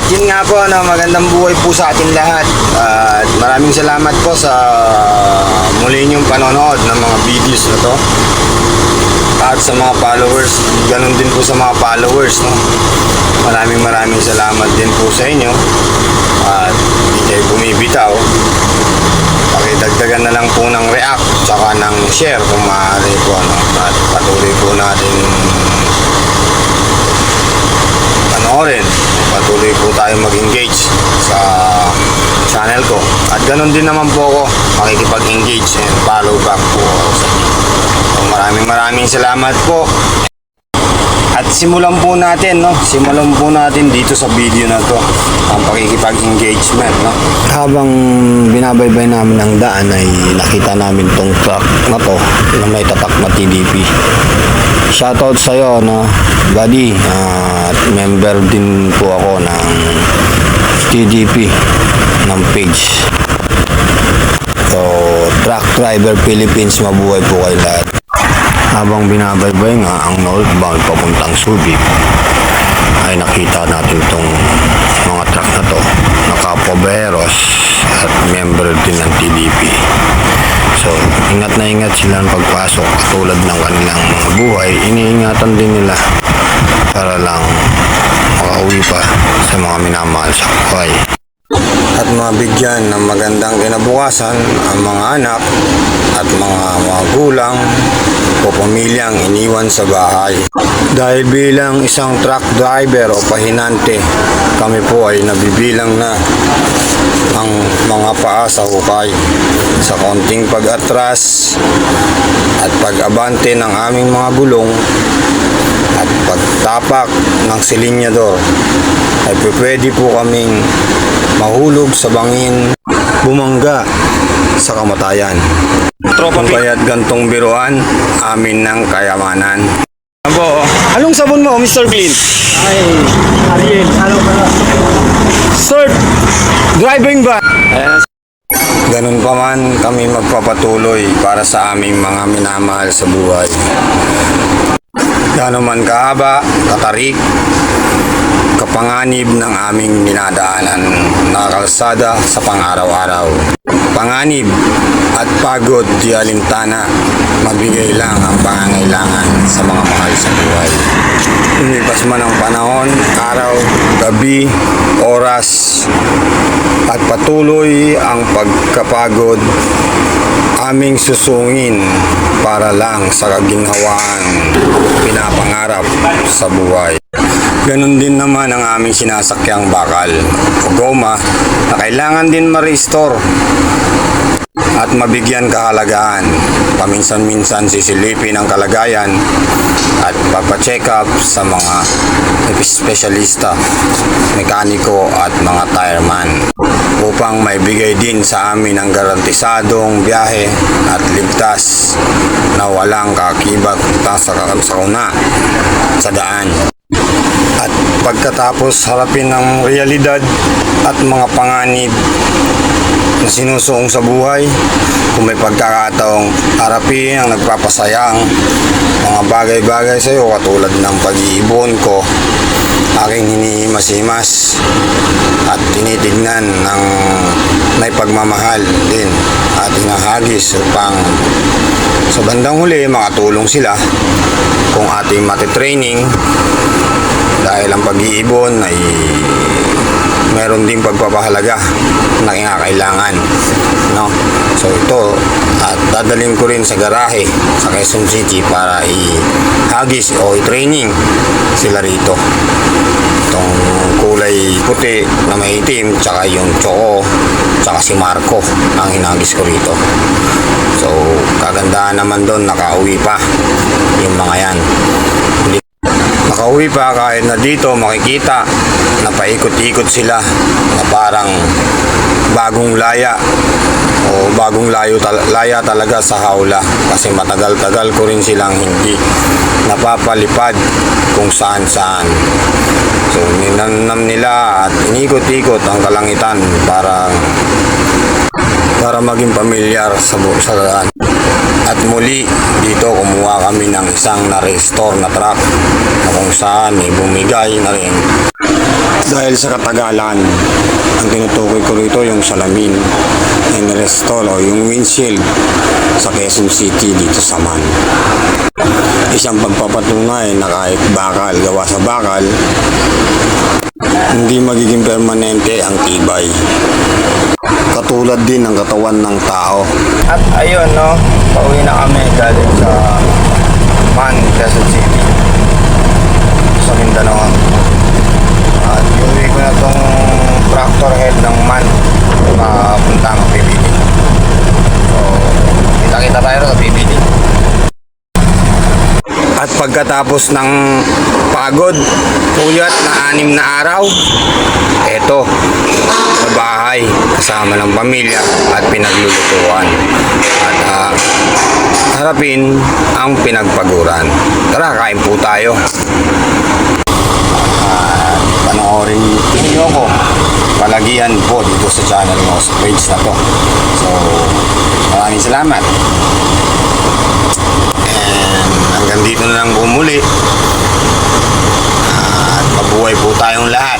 yun nga po, magandang buhay po sa ating lahat. At maraming salamat po sa muli niyong panonood ng mga videos na to. At sa mga followers, ganun din po sa mga followers, no? Maraming salamat din po sa inyo. At hindi kayo bumibitaw. Pakidagdagan na lang po ng react tsaka ng share kung maaari po, no? At patuloy po natin panoorin. Patuloy po tayo mag-engage sa channel ko. At ganun din naman po ako makikipag-engage and follow back po ako sa inyo. So, maraming salamat po. At simulan po natin, no? Simulan po natin dito sa video na to ang pakikipag-engagement, no? Habang binabaybay namin ang daan ay nakita namin tong truck na to na may tatak na TDP. Shoutout sa iyo, no, buddy. At member din po ako ng TDP ng page. So, Truck Driver Philippines, mabuhay po kayo lahat. Habang binabaybay nga ang northbound papuntang Subic ay nakita natin tong mga truck na to, nakapaberos at member din ng TDP. So ingat na ingat sila ng pagpasok, katulad ng kanilang mga buhay, iniingatan din nila para lang makauwi pa sa mga minamahal sa buhay at mabigyan ng magandang kinabukasan ang mga anak at mga magulang o pamilyang iniwan sa bahay. Dahil bilang isang truck driver o pahinante, kami po ay nabibilang na ang mga paa sa hukay sa konting pag-atras at pag-abante ng aming mga gulong at pagtapak ng silinyador ay pwede po kaming mahulog sa bangin, bumangga sa kamatayan. Kung kaya't gantong biruan, amin ng kayamanan. Anong sabon mo, Mr. Clean? Ay, Ariel, ano ka? Sir, driving ba? Ganun pa man kami magpapatuloy para sa aming mga minamahal sa buhay. Gano'n man kahaba, katarik, kapanganib ng aming dinadaanan na kalsada sa pang-araw-araw. Panganib at pagod di alintana, magbigay lang ang pangangailangan sa mga mahal sa buhay. Lumipas man ang panahon, araw, gabi, oras, at patuloy ang pagkapagod, aming susungin para lang sa kaginhawaan pinapangarap sa buhay. Ganon din naman ang aming sinasakyang bakal o goma na kailangan din ma-restore at mabigyan kahalagaan. Paminsan-minsan sisilipin ang kalagayan at papacheck up sa mga espesyalista, mekaniko at mga tireman upang maibigay din sa amin ang garantisadong biyahe at ligtas na walang kakibat sa kakasakuna sa daan. At pagkatapos harapin ang realidad at mga panganib na sinusuong sa buhay, kung may pagkakataong harapin ang nagpapasayang mga bagay-bagay sa iyo katulad ng pag-iibon ko, aking hinihimas-himas at tinitignan ng may pagmamahal din at hinahagis upang sa bandang huli makatulong sila kung ating matitraining, dahil ang pag-iibon ay meron ding pagpapahalaga na kinakailangan, no? So ito, at dadalhin ko rin sa garahe sa Quezon City para i-hagis o i-training sila rito. Itong kulay puti na may itim, tsaka yung Choco, tsaka si Marco ang hinagis ko rito. So kagandahan naman doon, nakauwi pa yung mga yan. Nakauwi pa kahit na dito makikita na paikot-ikot sila na parang bagong laya o bagong laya talaga sa hawla, kasi matagal-tagal ko rin silang hindi napapalipad kung saan-saan. So ninanam nila at inikot-ikot ang kalangitan para maging pamilyar sa daan. At muli dito kumuha kami ng isang na-restore na truck na kung saan may bumigay na rin Dahil sa katagalan, ang tinutukoy ko rito yung salamin and restore o yung windshield sa Quezon City dito sa Man. Isang pagpapatunay na kahit bakal, gawa sa bakal, hindi magiging permanente ang tibay. Katulad din ng katawan ng tao. At ayun, no, pauwi na kami galing sa Man, Quezon City. Sa Mindanao. At iuwi ko na tong tractor head ng Man papuntang PBD. So, kita-kita tayo sa PBD. At pagkatapos ng pagod, puyat na 6 na araw, eto, sa bahay, kasama ng pamilya at pinaglulutuan. At harapin ang pinagpaguran. Tara, kain po tayo. Panoorin niyo ko. Palagian po dito sa channel mo, sa page na to. So, maraming salamat. Hanggang dito na lang po muli. At mabuhay po tayong lahat.